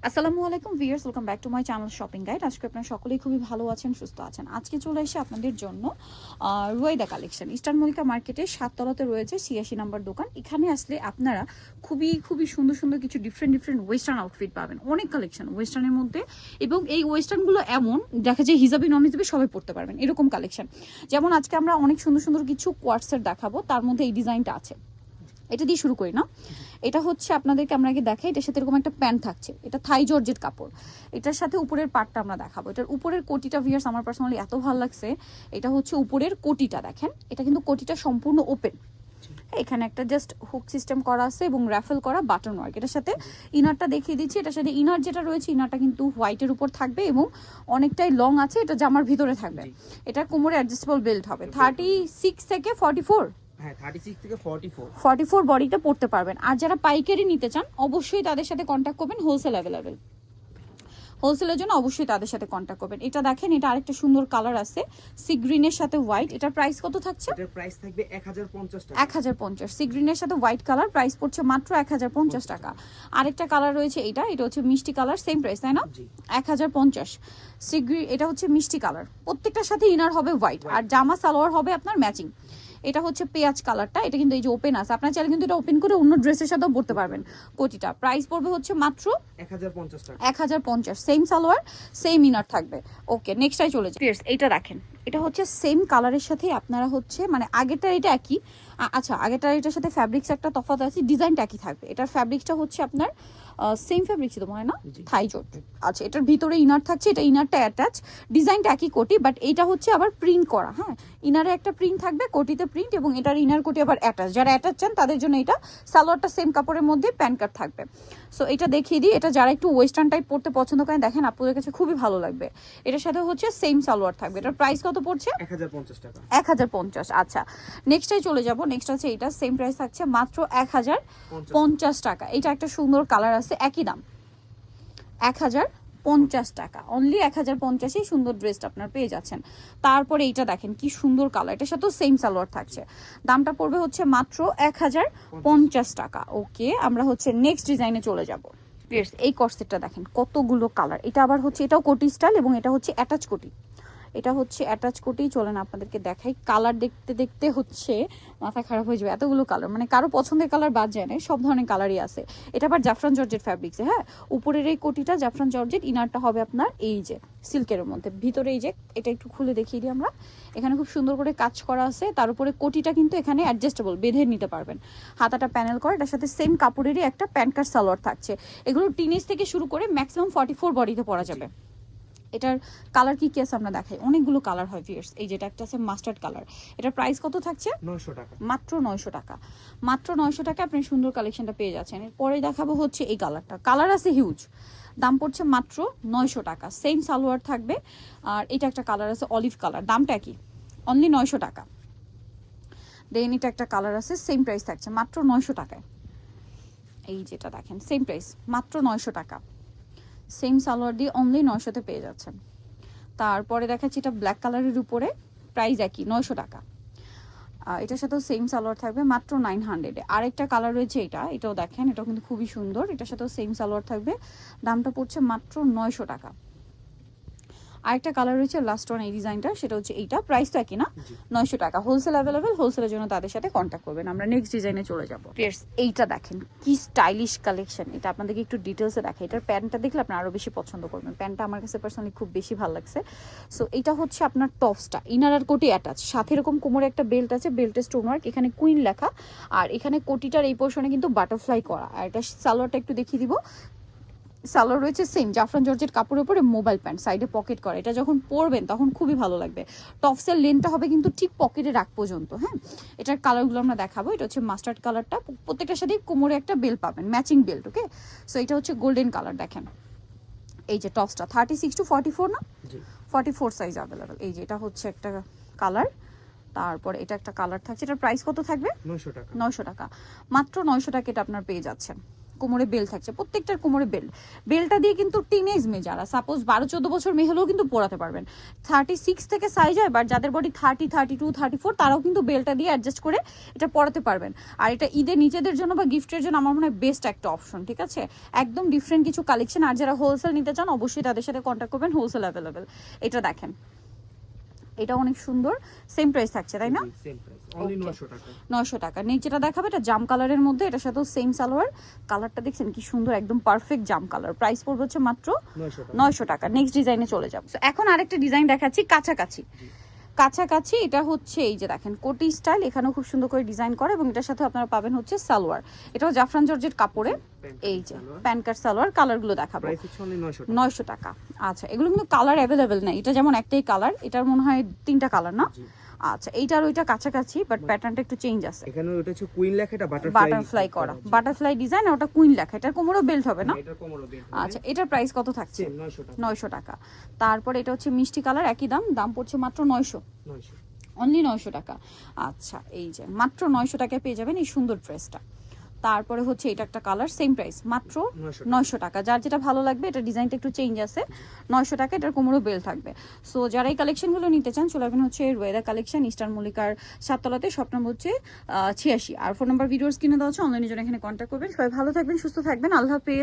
আসসালামু আলাইকুম viewers, welcome back to my channel shopping guide. আজকে আপনারা সকলেই খুবই ভালো আছেন, সুস্থ আছেন। আজকে চলে এসে আপনাদের জন্য রুয়াইদা কালেকশন ইস্টার্ন মল্লিকা মার্কেটের 7 তলাতে রয়েছে 86 নম্বর দোকান। এখানে আসলে আপনারা খুবই সুন্দর সুন্দর কিছু ডিফারেন্ট ওয়েস্টার্ন আউটফিট পাবেন, অনেক কালেকশন ওয়েস্টার্নের মধ্যে। এবং এই ওয়েস্টার্নগুলো এমন দেখা যায় হিজাবি নন হিজাবি সবাই পড়তে পারবেন, এরকম কালেকশন। যেমন আজকে আমরা অনেক সুন্দর সুন্দর কিছু কোয়ার্টসের দেখাবো, তার মধ্যে এই ডিজাইনটা আছে। এটা দিয়ে শুরু করি না। এটা হচ্ছে আপনাদেরকে আমরা আগে দেখাই, এটার সাথে এরকম একটা প্যান্ট থাকছে, এটা থাই জর্জেট কাপড়। এটার সাথে উপরের পার্টটা আমরা দেখাবো। এটার উপরের কোটিটা ভিউয়ার্স আমার পার্সোনালি এত ভালো লাগছে। এটা হচ্ছে উপরের কোটিটা দেখেন, এটা কিন্তু কোটিটা সম্পূর্ণ ওপেন। এখানে একটা জাস্ট হুক সিস্টেম করা আছে এবং র্যাফেল করা বাটন ওয়ার্ক। এটার সাথে ইনারটা দেখিয়ে দিচ্ছি। এটার সাথে ইনার যেটা রয়েছে, ইনারটা কিন্তু হোয়াইটের উপর থাকবে এবং অনেকটাই লং আছে, এটা জামার ভিতরে থাকবে। এটা কোমরে অ্যাডজাস্টেবল বেল্ট হবে। 36 থেকে 44, হ্যাঁ 36 থেকে 44 বডিতে পড়তে পারবেন। আর যারা পাইকারি নিতে চান অবশ্যই তাদের সাথে কন্ট্যাক্ট করবেন, হোলসেল অ্যাভেলেবেল। হোলসেলের জন্য অবশ্যই তাদের সাথে কন্ট্যাক্ট করবেন। এটা দেখেন, এটা আরেকটা সুন্দর কালার আছে সি গ্রিনের সাথে হোয়াইট। এটার প্রাইস কত থাকছে? এটার প্রাইস থাকবে 1050 টাকা। 1050। সি গ্রিনের সাথে হোয়াইট কালার, প্রাইস পড়ছে মাত্র 1050 টাকা। আরেকটা কালার রয়েছে, এটা হচ্ছে মিষ্টি কালার, সেম প্রাইস তাই না? 1050। সি গ্রিন, এটা হচ্ছে মিষ্টি কালার। প্রত্যেকটার সাথে ইনার হবে হোয়াইট আর জামা সালোয়ার হবে আপনার ম্যাচিং। এটা হচ্ছে পেঁয়াজ কালারটা, এটা কিন্তু এই যে ওপেন আছে, আপনার চাইলে কিন্তু এটা ওপেন করে অন্য ড্রেসের সাথেও পরতে পারবেন। কোটিটা প্রাইস পড়বে হচ্ছে মাত্র 1050 টাকা। 1050। সেম সালোয়ার সেম ইনার থাকবে। ওকে, নেক্সটটাই চলে যাই। এইটা রাখেন, এটা হচ্ছে সেম কালারের সাথে আপনারা হচ্ছে মানে আগেরটা এটা একই। আচ্ছা, আগেরটা এটার সাথে ফ্যাব্রিক্স একটা তফাৎ আছে, ডিজাইনটা একই থাকবে। এটার ফ্যাব্রিক্সটা হচ্ছে আপনার সেম ফ্যাব্রিক্স তো মনে হয় না, থাই জোট। আচ্ছা, এটার ভিতরে ইনার থাকছে, এটা ইনারটা অ্যাটাচ, ডিজাইনটা একই কোটি, বাট এইটা হচ্ছে আবার প্রিন্ট করা। হ্যাঁ, ইনারে একটা প্রিন্ট থাকবে, কোটিতে প্রিন্ট, এবং এটার ইনার কোটি আবার অ্যাটাচ। যারা অ্যাটাচ চান তাদের জন্য এটা। সালোয়ারটা সেম কাপড়ের মধ্যে, প্যান্ট কাট থাকবে। সো এটা দেখিয়ে দিই, এটা যারা একটু ওয়েস্টার্ন টাইপ পড়তে পছন্দ করেন দেখেন আপনাদের কাছে খুবই ভালো লাগবে। এটার সাথে হচ্ছে সেম সালোয়ার থাকবে। এটার প্রাইস কত পড়ছে? 1050 টাকা। 1050। আচ্ছা, নেক্সটটাই চলে যাব। নেক্সট আছে এটা, সেম প্রাইস থাকছে মাত্র 1050 টাকা। এটা একটা সুন্দর কালার আছে, একই দাম 1050 টাকা। অনলি 1050-এই সুন্দর ড্রেসটা আপনার পেয়ে যাচ্ছেন। তারপরে এইটা দেখেন কি সুন্দর কালার, এটার সাথেও সেম সালোয়ার থাকছে। দামটা পড়বে হচ্ছে মাত্র 1050 টাকা। ওকে, আমরা হচ্ছে নেক্সট ডিজাইনে চলে যাব। এই কর্সেটটা দেখেন কতগুলো কালার। এটা আবার হচ্ছে, এটাও কোটি স্টাইল এবং এটা হচ্ছে অ্যাটাচ কোটি। এটা হচ্ছে অ্যাটাচ কোটি। চলেন আপনাদেরকে দেখাই। কালার দেখতে দেখতে হচ্ছে মাথা খারাপ হয়ে যাবে, এতগুলো কালার, মানে কারো পছন্দের কালার বাদ যায় না, সব ধরনের কালারই আছে। এটা আবার জাফরান জর্জেট ফ্যাব্রিক্সে। হ্যাঁ, উপরের এই কোটিটা জাফরান জর্জেট, ইনারটা হবে আপনার এই যে সিল্কের মধ্যে, ভিতরে এই যে এটা একটু খুলে দেখিয়ে দিই আমরা। এখানে খুব সুন্দর করে কাজ করা আছে, তার উপরে কোটিটা কিন্তু এখানে অ্যাডজাস্টেবল, বেঁধে নিতে পারবেন। হাতাটা প্যানেল করা, এটার সাথে সেম কাপড়েরই একটা প্যান্ট কাট সালোয়ার থাকছে। এগুলো টিনেজ থেকে শুরু করে ম্যাক্সিমাম 44 বডিতে পরা যাবে। এটার কালার কি আছে আমরা দেখাই, অনেকগুলো কালার হয় ভিউয়ার্স। এই যেটা একটা আছে মাস্টার্ড কালার, এটার প্রাইস কত থাকছে? 900 টাকা। মাত্র 900 টাকা। মাত্র 900 টাকা আপনি সুন্দর কালেকশনটা পেয়ে যাচ্ছেন। এরপরে দেখাবো হচ্ছে এই কালারটা, কালার আছে হিউজ। দাম পড়ছে মাত্র 900 টাকা। সেম সালোয়ার থাকবে। আর এটা একটা কালার আছে অলিভ কালার, দামটা কি? অনলি 900 টাকা। দেন এটা একটা কালার আছে, সেম প্রাইস থাকছে মাত্র 900 টাকায়। এই যেটা দেখেন সেম প্রাইস মাত্র 900 টাকা। সেম সালোয়ার দিয়ে অনলি 900-তে পেয়ে যাচ্ছেন। তারপরে দেখাচ্ছি এটা ব্ল্যাক কালারের উপরে, প্রাইস একই 900 টাকা। এটার সাথেও সেম সালোয়ার থাকবে মাত্র 900-এ। আরেকটা কালার রয়েছে, এটাও দেখেন, এটাও কিন্তু খুবই সুন্দর। এটার সাথেও সেম সালোয়ার থাকবে, দামটা পড়ছে মাত্র 900 টাকা। আরেকটা কালার রয়েছে লাস্ট ওয়ান, এই ডিজাইনটা, সেটা হচ্ছে এইটা, প্রাইস তো একই না, 900 টাকা। হোলসেল অ্যাভেলেবেল, হোলসেলের জন্য তাদের সাথে কন্ট্যাক্ট করবেন। আমরা নেক্সট ডিজাইনে চলে যাবো। এইটা দেখেন কি স্টাইলিশ কালেকশন, এটা আপনাদেরকে একটু ডিটেলসে দেখাই। এটার প্যান্টটা দেখলে আপনি আরো বেশি পছন্দ করবেন। প্যান্টটা আমার কাছে পার্সোনালি খুব বেশি ভালো লাগছে। সো এটা হচ্ছে আপনার টপসটা, ইনার আর কোটি অ্যাটাচ, সাথে এরকম কোমরে একটা বেল্ট আছে, বেল্টের স্টোন ওয়ার্ক, এখানে কুইন লেখা। আর এখানে কোটিটার এই পোর্শনে কিন্তু বাটারফ্লাই করা। আর এটা সালোয়ারটা একটু দেখিয়ে দিব। সালোয়ার রয়েছে সেম জাফরান জর্জেট কাপড়ের উপরে, মোবাইল প্যান্ট, সাইডে পকেট করা। এটা যখন পরবেন তখন খুবই ভালো লাগবে। টপসের লেনটা হবে কিন্তু ঠিক পকেটে রাখ পর্যন্ত। হ্যাঁ, এটার কালারগুলো আমরা দেখাবো। এটা হচ্ছে মাস্টার্ড কালারটা, প্রত্যেকটার সাথেই কোমরে একটা বেল্ট পাবেন, ম্যাচিং বেল্ট। ওকে, সো এটা হচ্ছে গোল্ডেন কালার। দেখেন এই যে টপসটা 36 to 44 না, 44 সাইজ অ্যাভেলেবেল। এই যে এটা হচ্ছে একটা কালার। তারপর এটা একটা কালার থাকছে। এটার প্রাইস কত থাকবে? 900 টাকা। 900 টাকা। মাত্র 900 টাকা এটা আপনার পেয়ে যাচ্ছেন। কোমরে বেল থাকছে, প্রত্যেকটার কোমরে বেলটা দিয়ে কিন্তু টিনেজ মেয়ে যারা সাপোজ 12-14 বছর মেয়ে হলেও কিন্তু পরাতে পারবেন। 36 থেকে সাইজ হয়, বাট যাদের বডি 30, 32, 34 তারাও কিন্তু বেলটা দিয়ে অ্যাডজাস্ট করে এটা পরাতে পারবেন। আর এটা ঈদের নিজেদের জন্য বা গিফটের জন্য আমার মনে হয় বেস্ট একটা অপশন, ঠিক আছে? একদম ডিফারেন্ট কিছু কালেকশন। আর যারা হোলসেল নিতে চান অবশ্যই তাদের সাথে কন্ট্যাক্ট করবেন, হোলসেল অ্যাভেলেবেল। এটা দেখেন, এটা অনেক সুন্দর, সেম প্রাইস থাকছে তাই না? Same price, only Okay. 900 টাকা। 900 টাকা। নেক্সট যেটা দেখাবে এটা জাম কালারের মধ্যে, এটার সাথেও সেম সালোয়ার। কালারটা দেখছেন কি সুন্দর, একদম পারফেক্ট জাম কালার। প্রাইস পড়বে হচ্ছে মাত্র 900 টাকা। 900 টাকা। নেক্সট ডিজাইনে চলে যাব। So, এখন আরেকটা ডিজাইন দেখাচ্ছি কাছাকাছি। জি। কাছাকাছি এটা হচ্ছে এই যে দেখেন কোটি স্টাইল, এখানেও খুব সুন্দর করে ডিজাইন করে এবং এটার সাথে আপনারা পাবেন হচ্ছে সালোয়ার। এটাও জাফরান জর্জেট কাপড়ে, এই যে প্যান্ট সালোয়ার। কালারগুলো দেখাবো। প্রাইস হচ্ছে অনলি 900 টাকা। 900 টাকা। আচ্ছা, এগুলো কিন্তু কালার অ্যাভেলেবেল না, এটা যেমন একটাই কালার, এটার মনে হয় 3টা কালার না? জি। আচ্ছা, এইটার ওইটা কাছাকাছি, বাট প্যাটার্নটা একটু চেঞ্জ আছে। এখানে ওটা হচ্ছে কুইন লেখা, এটা বাটারফ্লাই করা, বাটারফ্লাই ডিজাইন, আর ওটা কুইন লেখা। এটার কোমরও বেল্ট হবে না? এটা কোমরও বেল। আচ্ছা, এটার প্রাইস কত থাকছে? সেম 900 টাকা। 900 টাকা। তারপর এটা হচ্ছে মিষ্টি কালার, একই দাম, দাম পড়ছে মাত্র 900, 900। অনলি 900 টাকা। আচ্ছা, এই যে মাত্র 900 টাকায় পেয়ে যাবেন এই সুন্দর ড্রেসটা। তারপরে হচ্ছে এটা একটা কালার, সেম প্রাইস মাত্র 900 টাকা। যার যেটা ভালো লাগবে, এটা ডিজাইনটা একটু চেঞ্জ আছে, 900 টাকা। এটার কোমরও বেল থাকবে। সো যারা এই কালেকশনগুলো নিতে চান চলে আসবেন হচ্ছে রুয়েদা কালেকশন, ইস্টার্ন মল্লিকার 7 তলাতে, শপ নম্বর হচ্ছে 86। আর ফোন নাম্বার ভিডিওস কিনে দেওয়া হচ্ছে, অনলাইনে জন্য এখানে কন্ট্যাক্ট করবেন। সবাই ভালো থাকবেন, সুস্থ থাকবেন, আল্লাহ হাফেজ।